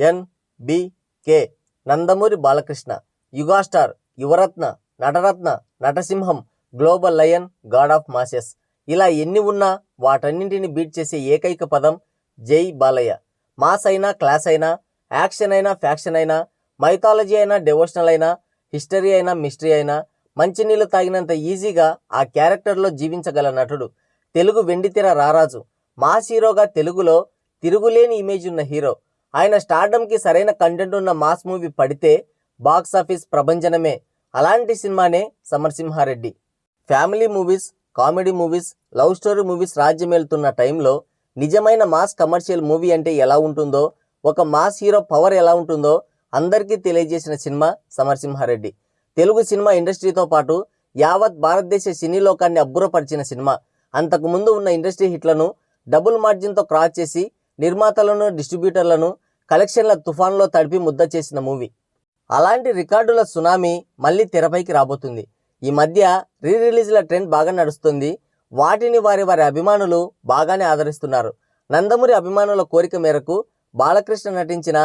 NBK, Nandamuri Balakrishna, యుగాస్టార్, యువరత్న, నటరత్న, నటసింహం, global lion, god of masses. ఇలా ఎన్ని ఉన్నా వాటన్నింటిని బీట్ చేసే ఏకైక పదం జై బాలయ్య. మాస్ అయినా, క్లాస్ అయినా, యాక్షన్ అయినా, ఫ్యాక్షన్ అయినా, మైథాలజీ అయినా, డివోషనల్ అయినా, హిస్టరీ అయినా, మిస్టరీ అయినా, మంచినీళ్ళు తాగినంత ఈజీగా ఆ క్యారెక్టర్లో జీవించగల నటుడు. తెలుగు వెండితెర రారాజు. మాస్ హీరోగా తెలుగులో తిరుగులేని ఇమేజ్ ఉన్న హీరో. ఆయన స్టార్డమ్కి సరైన కంటెంట్ ఉన్న మాస్ మూవీ పడితే బాక్సాఫీస్ ప్రభంజనమే. అలాంటి సినిమానే Samarasimha Reddy. Family movies, comedy movies, love story movies రాజ్యమేలుతున్న టైంలో నిజమైన మాస్ కమర్షియల్ మూవీ అంటే ఎలా ఉంటుందో, ఒక మాస్ హీరో పవర్ ఎలా ఉంటుందో అందరికీ తెలియజేసిన సినిమా సమరసింహారెడ్డి. తెలుగు సినిమా ఇండస్ట్రీతో పాటు యావత్ భారతదేశ సినీ లోకాన్ని అబ్బురపరిచిన సినిమా. అంతకుముందు ఉన్న ఇండస్ట్రీ హిట్లను డబుల్ మార్జిన్తో క్రాస్ చేసి నిర్మాతలను, డిస్ట్రిబ్యూటర్లను కలెక్షన్ల తుఫాన్లో తడిపి ముద్ద చేసిన మూవీ. అలాంటి రికార్డుల సునామీ మళ్ళీ తెరపైకి రాబోతుంది. ఈ మధ్య రీ రిలీజ్ల ట్రెండ్ బాగా నడుస్తుంది. వాటిని వారి అభిమానులు బాగానే ఆదరిస్తున్నారు. నందమూరి అభిమానుల కోరిక మేరకు బాలకృష్ణ నటించిన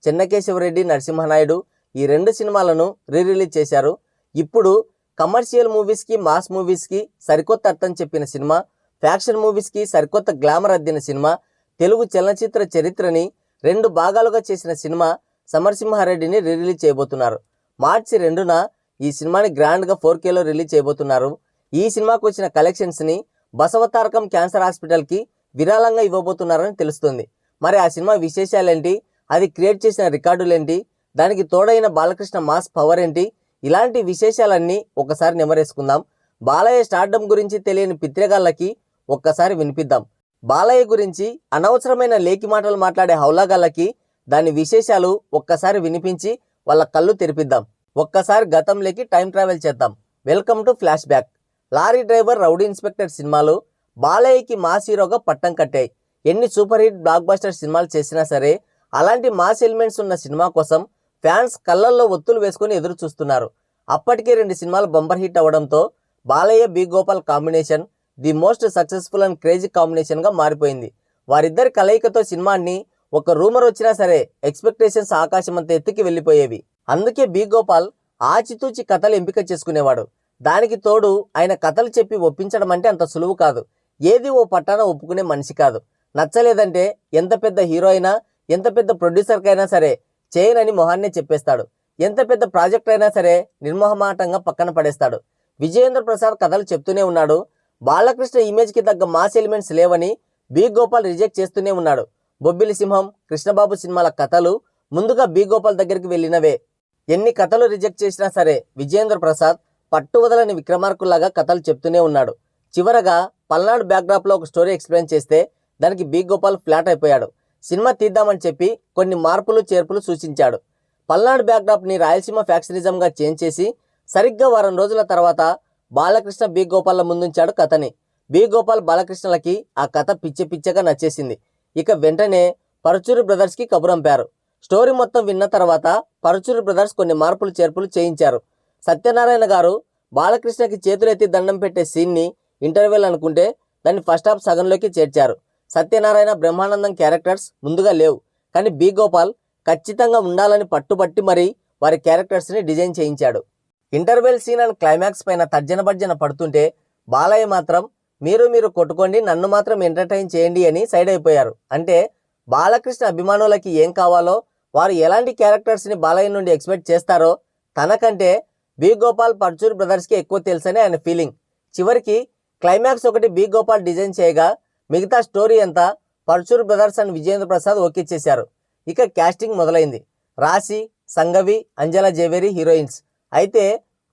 చెన్నకేశవరెడ్డి, నరసింహనాయుడు ఈ 2 సినిమాలను రీ రిలీజ్ చేశారు. ఇప్పుడు కమర్షియల్ మూవీస్కి, మాస్ మూవీస్కి సరికొత్త అర్థం చెప్పిన సినిమా, ఫ్యాక్షన్ మూవీస్కి సరికొత్త గ్లామర్ అద్దిన సినిమా, తెలుగు చలనచిత్ర చరిత్రని 2 భాగాలుగా చేసిన సినిమా సమరసింహారెడ్డిని రీ రిలీజ్ చేయబోతున్నారు. మార్చి 2న ఈ సినిమాని గ్రాండ్గా 4Kలో రిలీజ్ చేయబోతున్నారు. ఈ సినిమాకు వచ్చిన కలెక్షన్స్ని బసవతారకం క్యాన్సర్ హాస్పిటల్కి విరాళంగా ఇవ్వబోతున్నారని తెలుస్తుంది. మరి ఆ సినిమా విశేషాలేంటి, అది క్రియేట్ చేసిన రికార్డులేంటి, దానికి తోడైన బాలకృష్ణ మాస్ పవర్ ఏంటి, ఇలాంటి విశేషాలన్నీ ఒకసారి నెమరేసుకుందాం. బాలయ్య స్టార్డమ్ గురించి తెలియని పిత్రగాళ్ళకి ఒక్కసారి వినిపిద్దాం. బాలయ్య గురించి అనవసరమైన లేకి మాటలు మాట్లాడే హౌలాగాళ్ళకి దాని విశేషాలు ఒక్కసారి వినిపించి వాళ్ళ కళ్ళు తెరిపిద్దాం. ఒక్కసారి గతంలోకి టైం ట్రావెల్ చేద్దాం. Welcome to flash back. Lorry driver, rowdy inspector సినిమాలు బాలయ్యకి మాస్ హీరోగా పట్టం కట్టాయి. ఎన్ని సూపర్ హిట్ బ్లాక్ బస్టర్ సినిమాలు చేసినా సరే అలాంటి మాస్ ఎలిమెంట్స్ ఉన్న సినిమా కోసం ఫ్యాన్స్ కళ్ళల్లో ఒత్తులు వేసుకొని ఎదురు చూస్తున్నారు. అప్పటికే 2 సినిమాలు బంపర్ హిట్ అవడంతో Balayya, B Gopal combination the most successful and crazy కాంబినేషన్గా మారిపోయింది. వారిద్దరి కలయికతో సినిమాని ఒక రూమర్ వచ్చినా సరే ఎక్స్పెక్టేషన్స్ ఆకాశమంత ఎత్తుకి వెళ్ళిపోయేవి. అందుకే బి గోపాల్ ఆచితూచి కథలు ఎంపిక చేసుకునేవాడు. దానికి తోడు ఆయన కథలు చెప్పి ఒప్పించడం అంటే అంత సులువు కాదు. ఏది ఓ పట్టాన ఒప్పుకునే మనిషి కాదు. నచ్చలేదంటే ఎంత పెద్ద హీరో అయినా, ఎంత పెద్ద ప్రొడ్యూసర్కైనా సరే చేయనని మొహాన్నే చెప్పేస్తాడు. ఎంత పెద్ద ప్రాజెక్ట్ అయినా సరే నిర్మోహమాటంగా పక్కన పడేస్తాడు. విజయేంద్ర ప్రసాద్ కథలు చెప్తూనే ఉన్నాడు. బాలకృష్ణ ఇమేజ్కి తగ్గ మాస్ ఎలిమెంట్స్ లేవని బి గోపాల్ రిజెక్ట్ చేస్తూనే ఉన్నాడు. బొబ్బిలి సింహం, కృష్ణబాబు సినిమాల కథలు ముందుగా బి గోపాల్ దగ్గరికి వెళ్ళినవే. ఎన్ని కథలు రిజెక్ట్ చేసినా సరే విజయేంద్ర ప్రసాద్ పట్టువదలని విక్రమార్కుల్లాగా కథలు చెప్తూనే ఉన్నాడు. చివరగా పల్నాడు బ్యాక్డ్రాప్లో ఒక స్టోరీ ఎక్స్ప్లెయిన్ చేస్తే దానికి బి గోపాల్ ఫ్లాట్ అయిపోయాడు. సినిమా తీద్దామని చెప్పి కొన్ని మార్పులు చేర్పులు సూచించాడు. పల్నాడు బ్యాక్డ్రాప్ని రాయలసీమ ఫ్యాక్షనిజంగా చేంజ్ చేసి సరిగ్గా వారం రోజుల తర్వాత బాలకృష్ణ, బి గోపాల్ల ముందుంచాడు కథని. బి గోపాల్, బాలకృష్ణలకి ఆ కథ పిచ్చగా నచ్చేసింది. ఇక వెంటనే పరుచూరి బ్రదర్స్కి కబురంపారు. స్టోరీ మొత్తం విన్న తర్వాత పరుచూరి బ్రదర్స్ కొన్ని మార్పులు చేర్పులు చేయించారు. సత్యనారాయణ గారు బాలకృష్ణకి చేతులెత్తి దండం పెట్టే సీన్ని ఇంటర్వెల్ అనుకుంటే దాన్ని ఫస్ట్ హాఫ్ సగంలోకి చేర్చారు. సత్యనారాయణ, బ్రహ్మానందం క్యారెక్టర్స్ ముందుగా లేవు, కానీ బి గోపాల్ ఖచ్చితంగా ఉండాలని పట్టుబట్టి మరీ వారి క్యారెక్టర్స్ని డిజైన్ చేయించాడు. ఇంటర్వెల్ సీన్ అండ్ క్లైమాక్స్ పైన తర్జన పడుతుంటే బాలయ్య మాత్రం మీరు కొట్టుకోండి, నన్ను మాత్రం ఎంటర్టైన్ చేయండి అని సైడ్ అయిపోయారు. అంటే బాలకృష్ణ అభిమానులకి ఏం కావాలో, వారు ఎలాంటి క్యారెక్టర్స్ని బాలయ్య నుండి ఎక్స్పెక్ట్ చేస్తారో తనకంటే బి గోపాల్, పరుచూరి బ్రదర్స్కి ఎక్కువ తెలుసని ఆయన ఫీలింగ్. చివరికి క్లైమాక్స్ ఒకటి బి గోపాల్ డిజైన్ చేయగా మిగతా స్టోరీ అంతా Paruchuri brothers and Vijayendra Prasad okay చేశారు. ఇక క్యాస్టింగ్ మొదలైంది. రాశి, సంగవి, అంజలా జవేరి హీరోయిన్స్. అయితే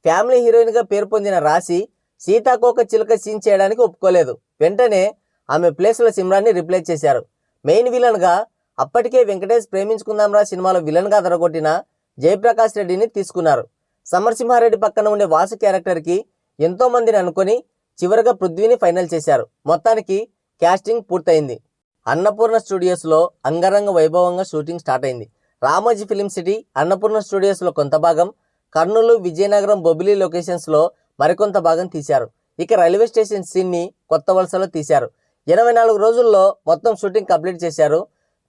ఫ్యామిలీ హీరోయిన్గా పేరు పొందిన రాశి సీతాకోక చిలుక సీన్ చేయడానికి ఒప్పుకోలేదు. వెంటనే ఆమె ప్లేస్లో సిమ్రాన్ని రిప్లేస్ చేశారు. మెయిన్ విలన్గా అప్పటికే వెంకటేష్ ప్రేమించుకుందాంరా సినిమాలో విలన్గా అదరగొట్టిన జయప్రకాష్ రెడ్డిని తీసుకున్నారు. సమరసింహారెడ్డి పక్కన ఉండే వాసు క్యారెక్టర్కి ఎంతో మందిని అనుకొని చివరిగా పృథ్వీని ఫైనల్ చేశారు. మొత్తానికి క్యాస్టింగ్ పూర్తయింది. అన్నపూర్ణ స్టూడియోస్లో అంగరంగ వైభవంగా షూటింగ్ స్టార్ట్ అయింది. రామోజీ ఫిలిం సిటీ, అన్నపూర్ణ స్టూడియోస్లో కొంత భాగం, కర్నూలు, విజయనగరం, బొబ్బిలి లొకేషన్స్లో మరికొంత భాగం తీశారు. ఇక రైల్వే స్టేషన్ సీన్ని కొత్త వలసలో తీశారు. 84 రోజుల్లో మొత్తం షూటింగ్ కంప్లీట్ చేశారు.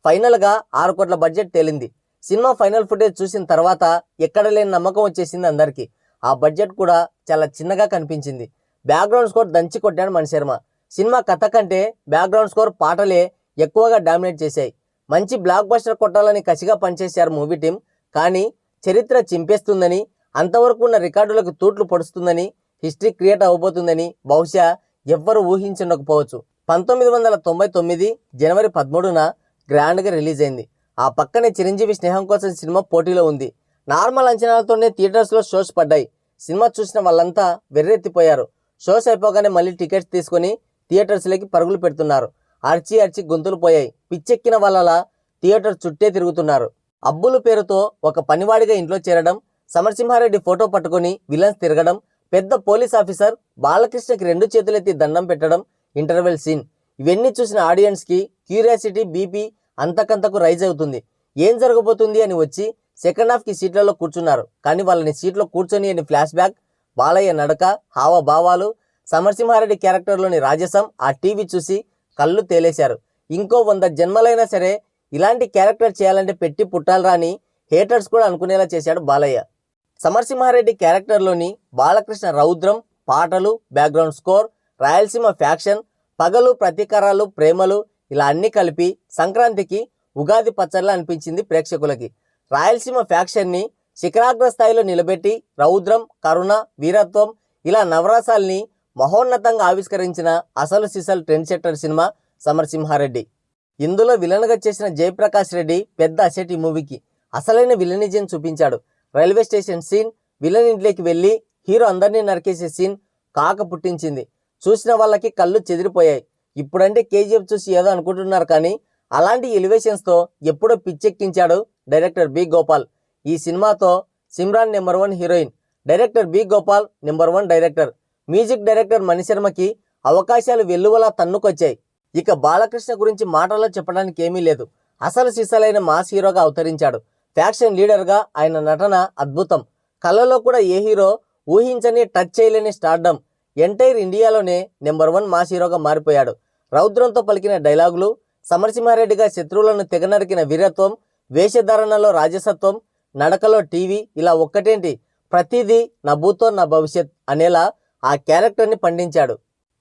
ఫైనల్గా 6 కోట్ల బడ్జెట్ తేలింది. సినిమా ఫైనల్ ఫుటేజ్ చూసిన తర్వాత ఎక్కడ లేని నమ్మకం వచ్చేసింది అందరికీ. ఆ బడ్జెట్ కూడా చాలా చిన్నగా కనిపించింది. బ్యాక్గ్రౌండ్ స్కోర్ దంచి కొట్టాడు మణిశర్మ. సినిమా కథ కంటే బ్యాక్గ్రౌండ్ స్కోర్, పాటలే ఎక్కువగా డామినేట్ చేశాయి. మంచి బ్లాక్ బస్టర్ కొట్టాలని కసిగా పనిచేశారు మూవీ టీం. కానీ చరిత్ర చింపేస్తుందని, అంతవరకు ఉన్న రికార్డులకు తూట్లు పొడుస్తుందని, హిస్టరీ క్రియేట్ అవబోతుందని బహుశా ఎవ్వరూ ఊహించుండకపోవచ్చు. 1999 జనవరి 13న గ్రాండ్గా రిలీజ్ అయింది. ఆ పక్కనే చిరంజీవి స్నేహం కోసం సినిమా పోటీలో ఉంది. నార్మల్ అంచనాలతోనే థియేటర్స్లో షోస్ పడ్డాయి. సినిమా చూసిన వాళ్ళంతా వెర్రెత్తిపోయారు. షోస్ అయిపోగానే మళ్ళీ టికెట్స్ తీసుకొని థియేటర్స్లోకి పరుగులు పెడుతున్నారు. అర్చి అర్చి గొంతులు పోయాయి. పిచ్చెక్కిన వాళ్ళలా థియేటర్ చుట్టే తిరుగుతున్నారు. అబ్బులు పేరుతో ఒక పనివాడిగా ఇంట్లో చేరడం, సమరసింహారెడ్డి ఫోటో పట్టుకొని విలన్స్ తిరగడం, పెద్ద పోలీస్ ఆఫీసర్ బాలకృష్ణకి 2 చేతులెత్తి దండం పెట్టడం, ఇంటర్వెల్ సీన్, ఇవన్నీ చూసిన ఆడియన్స్కి క్యూరియాసిటీ బీపీ అంతకంతకు రైజ్ అవుతుంది. ఏం జరగబోతుంది అని వచ్చి సెకండ్ హాఫ్కి సీట్లలో కూర్చున్నారు. కానీ వాళ్ళని సీట్లో కూర్చొని అని ఫ్లాష్ బ్యాక్, బాలయ్య నడక, హావభావాలు, సమరసింహారెడ్డి క్యారెక్టర్లోని రాజసం, ఆ టీవీ చూసి కళ్ళు తేలేశారు. ఇంకో 100 జన్మలైనా సరే ఇలాంటి క్యారెక్టర్ చేయాలంటే పెట్టి పుట్టాలరా అని హేటర్స్ కూడా అనుకునేలా చేశాడు బాలయ్య. సమరసింహారెడ్డి క్యారెక్టర్లోని బాలకృష్ణ రౌద్రం, పాటలు, బ్యాక్గ్రౌండ్ స్కోర్, రాయలసీమ ఫ్యాక్షన్, పగలు, ప్రతీకారాలు, ప్రేమలు, ఇలా అన్నీ కలిపి సంక్రాంతికి ఉగాది పచ్చళ్ళ అనిపించింది ప్రేక్షకులకి. రాయలసీమ ఫ్యాక్షన్ని శిఖరాగ్ర స్థాయిలో నిలబెట్టి రౌద్రం, కరుణ, వీరత్వం, ఇలా నవరసాల్ని మహోన్నతంగా ఆవిష్కరించిన అసలు sisal trend setter cinema Samarasimha Reddy. ఇందులో విలన్గా చేసిన జయప్రకాష్ రెడ్డి పెద్ద అసెట్ ఈ మూవీకి. అసలైన విలనిజం చూపించాడు. రైల్వే స్టేషన్ సీన్, విలన్ ఇంట్లోకి వెళ్ళి హీరో అందరినీ నరికేసే సీన్ కాక పుట్టించింది. చూసిన వాళ్ళకి కళ్ళు చెదిరిపోయాయి. ఇప్పుడంటే కేజీఎఫ్ చూసి ఏదో అనుకుంటున్నారు, కానీ అలాంటి ఎలివేషన్స్తో ఎప్పుడో పిచ్చెక్కించాడు డైరెక్టర్ బి గోపాల్. ఈ సినిమాతో Simran number 1 heroine, director B Gopal number 1 director, music director మణిశర్మకి అవకాశాలు వెల్లువలా తన్నుకొచ్చాయి. ఇక బాలకృష్ణ గురించి మాటల్లో చెప్పడానికి ఏమీ లేదు. అసలు సిసలైన మాస్ హీరోగా అవతరించాడు. ఫ్యాక్షన్ లీడర్గా ఆయన నటన అద్భుతం. కళ్ళలో కూడా ఏ హీరో ఊహించని, టచ్ చేయలేని స్టార్డమ్. ఎంటైర్ ఇండియాలోనే నెంబర్ 1 మాస్ హీరోగా మారిపోయాడు. రౌద్రంతో పలికిన డైలాగులు, సమరసింహారెడ్డిగా శత్రువులను తెగనరికిన వీరత్వం, వేషధారణలో రాజసత్వం, నడకలో టీవీ, ఇలా ఒక్కటేంటి ప్రతిదీ నా భూతో నా భవిష్యత్ అనేలా ఆ క్యారెక్టర్ని పండించాడు.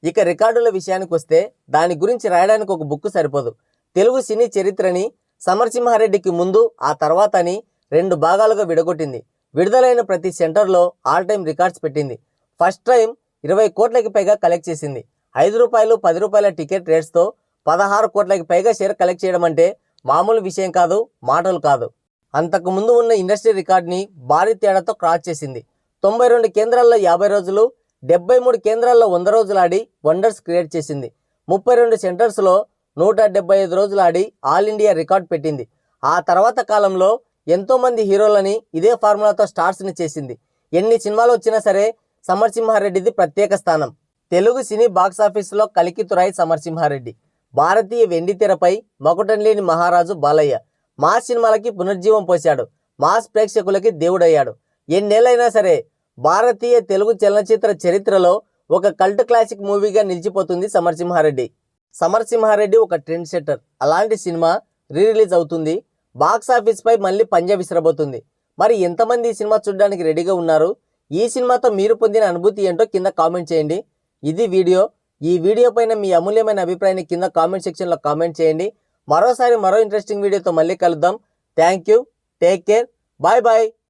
ఇక రికార్డుల విషయానికి వస్తే దాని గురించి రాయడానికి ఒక బుక్ సరిపోదు. తెలుగు సినీ చరిత్రని సమరసింహారెడ్డికి ముందు, ఆ తర్వాత అని 2 భాగాలుగా విడగొట్టింది. విడుదలైన ప్రతి సెంటర్లో ఆల్ టైమ్ రికార్డ్స్ పెట్టింది. ఫస్ట్ టైం 20 కోట్లకి పైగా కలెక్ట్ చేసింది. ₹5, ₹10 టికెట్ రేట్స్తో 16 కోట్లకి పైగా షేర్ కలెక్ట్ చేయడం అంటే మామూలు విషయం కాదు, మాటలు కాదు. అంతకుముందు ఉన్న ఇండస్ట్రీ రికార్డ్ని భారీ తేడాతో క్రాస్ చేసింది. 92 కేంద్రాల్లో 50 రోజులు, 73 కేంద్రాల్లో 100 రోజులు ఆడి వండర్స్ క్రియేట్ చేసింది. 32 సెంటర్స్లో 175 రోజులు ఆడి ఆల్ ఇండియా రికార్డ్ పెట్టింది. ఆ తర్వాత కాలంలో ఎంతోమంది హీరోలని ఇదే ఫార్ములాతో స్టార్స్ని చేసింది. ఎన్ని సినిమాలు వచ్చినా సరే సమరసింహారెడ్డిది ప్రత్యేక స్థానం. తెలుగు సినీ బాక్సాఫీసులో కలికితురాయి సమరసింహారెడ్డి. భారతీయ వెండితెరపై మకుటం లేని మహారాజు బాలయ్య. మాస్ సినిమాలకి పునర్జీవం పోశాడు. మాస్ ప్రేక్షకులకి దేవుడయ్యాడు. ఎన్నేళ్ళైనా సరే భారతీయ తెలుగు చలనచిత్ర చరిత్రలో ఒక కల్ట్ క్లాసిక్ మూవీగా నిలిచిపోతుంది సమరసింహారెడ్డి. సమరసింహారెడ్డి ఒక ట్రెండ్ సెట్టర్. అలాంటి సినిమా రిలీజ్ అవుతుంది. బాక్సాఫీస్పై మళ్ళీ పంజా విసిరబోతుంది. మరి ఎంతమంది ఈ సినిమా చూడడానికి రెడీగా ఉన్నారు? ఈ సినిమాతో మీరు పొందిన అనుభూతి ఏంటో కింద కామెంట్ చేయండి. ఇది వీడియో. ఈ వీడియో పైన మీ అమూల్యమైన అభిప్రాయాన్ని కింద కామెంట్ సెక్షన్లో కామెంట్ చేయండి. మరోసారి మరో ఇంట్రెస్టింగ్ వీడియోతో మళ్ళీ కలుద్దాం. Thank you. Take care. Bye bye.